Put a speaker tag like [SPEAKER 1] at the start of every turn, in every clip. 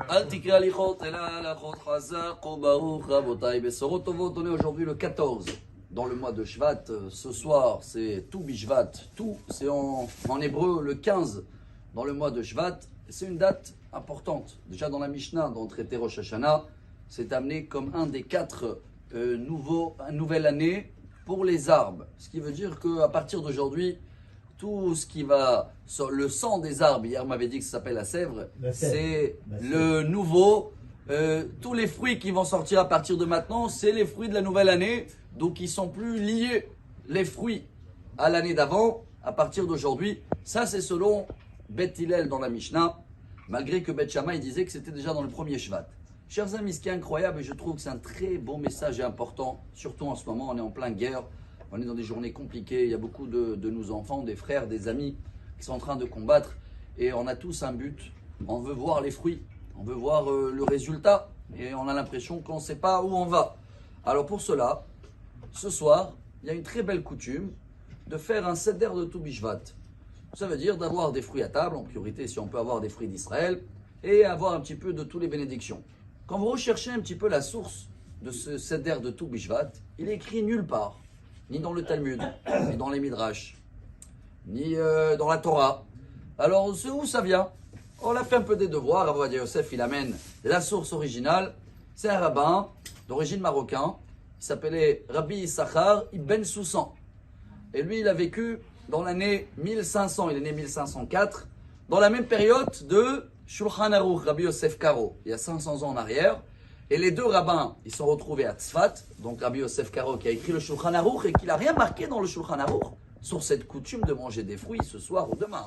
[SPEAKER 1] Al tikra lichot ela lachot chazak baruch rabotai besorot tovot. On est aujourd'hui le 14 dans le mois de Shvat. Ce soir c'est tout Bishvat. Tout c'est en hébreu le 15 dans le mois de Shvat. C'est une date importante. Déjà dans la Mishnah, dans le traité Rosh Hashanah, c'est amené comme un des 4 nouvelle année pour les arbres. Ce qui veut dire qu'à partir d'aujourd'hui, tout ce qui va sur le sang des arbres, hier on m'avait dit que ça s'appelle la sèvre, c'est le nouveau, tous les fruits qui vont sortir à partir de maintenant, c'est les fruits de la nouvelle année, donc ils sont plus liés, les fruits, à l'année d'avant, à partir d'aujourd'hui. Ça c'est selon Beth Hillel dans la Mishnah, malgré que Beth Shammai disait que c'était déjà dans le premier Shvat. Chers amis, ce qui est incroyable, et je trouve que c'est un très bon message et important, surtout en ce moment, on est en pleine guerre, on est dans des journées compliquées, il y a beaucoup de nos enfants, des frères, des amis qui sont en train de combattre, et on a tous un but, on veut voir les fruits, on veut voir le résultat, et on a l'impression qu'on ne sait pas où on va. Alors pour cela, ce soir, il y a une très belle coutume de faire un seder de tout Bishvat. Ça veut dire d'avoir des fruits à table, en priorité si on peut avoir des fruits d'Israël, et avoir un petit peu de toutes les bénédictions. Quand vous recherchez un petit peu la source de ce seder de tout Bishvat, il est écrit nulle part, ni dans le Talmud, ni dans les Midrash, ni dans la Torah. Alors, c'est où ça vient? On a fait un peu des devoirs. Rav Ovadia Yosef, il amène la source originale. C'est un rabbin d'origine marocain. Il s'appelait Rabbi Issachar Ibn Soussan. Et lui, il a vécu dans l'année 1500. Il est né 1504. Dans la même période de Shulchan Aruch, Rabbi Yosef Karo. Il y a 500 ans en arrière. Et les deux rabbins, ils sont retrouvés à Tzfat, donc Rabbi Yosef Karo qui a écrit le Shulchan Aruch et qui n'a rien marqué dans le Shulchan Aruch sur cette coutume de manger des fruits ce soir ou demain.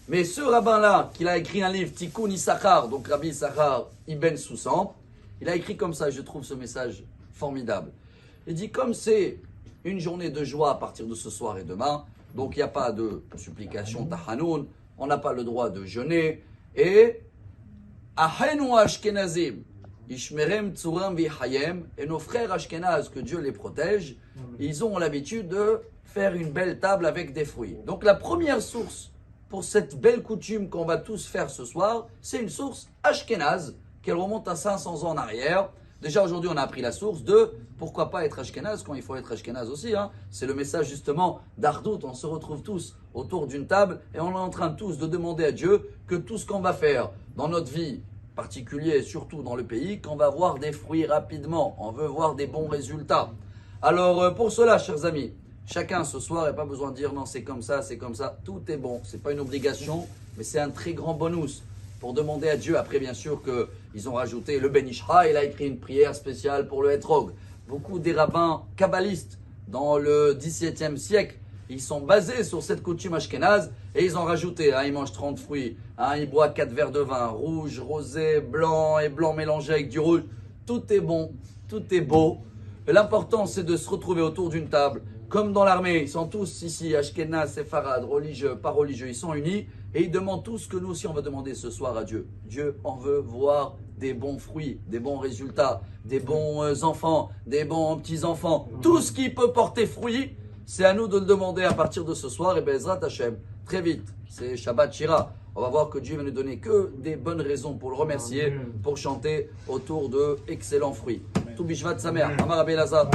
[SPEAKER 1] Mais ce rabbin-là, qui a écrit un livre, Tikkun Issachar, donc Rabbi Issachar Ibn Soussan, il a écrit comme ça, je trouve ce message formidable. Il dit, comme c'est une journée de joie à partir de ce soir et demain, donc il n'y a pas de supplication Tahanoun, on n'a pas le droit de jeûner, et Ahenu Ashkenazim, Ishmerem Tzuram Vihayem, et nos frères Ashkenaz, que Dieu les protège, ils ont l'habitude de faire une belle table avec des fruits. Donc la première source pour cette belle coutume qu'on va tous faire ce soir, c'est une source Ashkenaz, qui remonte à 500 ans en arrière. Déjà aujourd'hui on a appris la source de pourquoi pas être Ashkenaz quand il faut être Ashkenaz aussi. C'est le message justement d'Ardout, on se retrouve tous autour d'une table et on est en train tous de demander à Dieu que tout ce qu'on va faire dans notre vie, particulier et surtout dans le pays, qu'on va voir des fruits rapidement. On veut voir des bons résultats. Alors pour cela, chers amis, chacun ce soir n'a pas besoin de dire non c'est comme ça, tout est bon. C'est pas une obligation, mais c'est un très grand bonus pour demander à Dieu. Après bien sûr qu'ils ont rajouté le Ben Ishra, il a écrit une prière spéciale pour le Etrog. Beaucoup des rabbins kabbalistes dans le XVIIe siècle, ils sont basés sur cette coutume ashkénaze et ils ont rajouté, ils mangent 30 fruits, ils boivent 4 verres de vin, rouge, rosé, blanc et blanc mélangé avec du rouge. Tout est bon, tout est beau. L'important c'est de se retrouver autour d'une table. Comme dans l'armée, ils sont tous ici, ashkénazes, séfarades, religieux, pas religieux, ils sont unis et ils demandent tout ce que nous aussi on va demander ce soir à Dieu. Dieu, on veut voir des bons fruits, des bons résultats, des bons enfants, des bons petits-enfants. Tout ce qui peut porter fruit, c'est à nous de le demander à partir de ce soir. Et Bezrat Hashem, très vite, c'est Shabbat Shira. On va voir que Dieu va nous donner que des bonnes raisons pour le remercier, pour chanter autour de excellents fruits. Tout Bishvat Samer, Amar Rabbi Elazar.